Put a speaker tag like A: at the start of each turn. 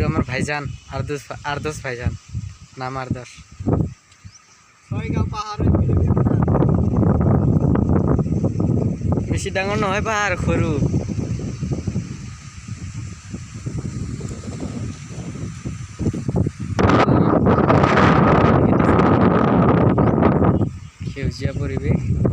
A: এইটো আমাৰ ভাইজান আৰদোস ভাইজান নাম আৰদোস বেছি ডাঙৰ নহয় পাহাৰ সৰু সেউজীয়া পৰিৱেশ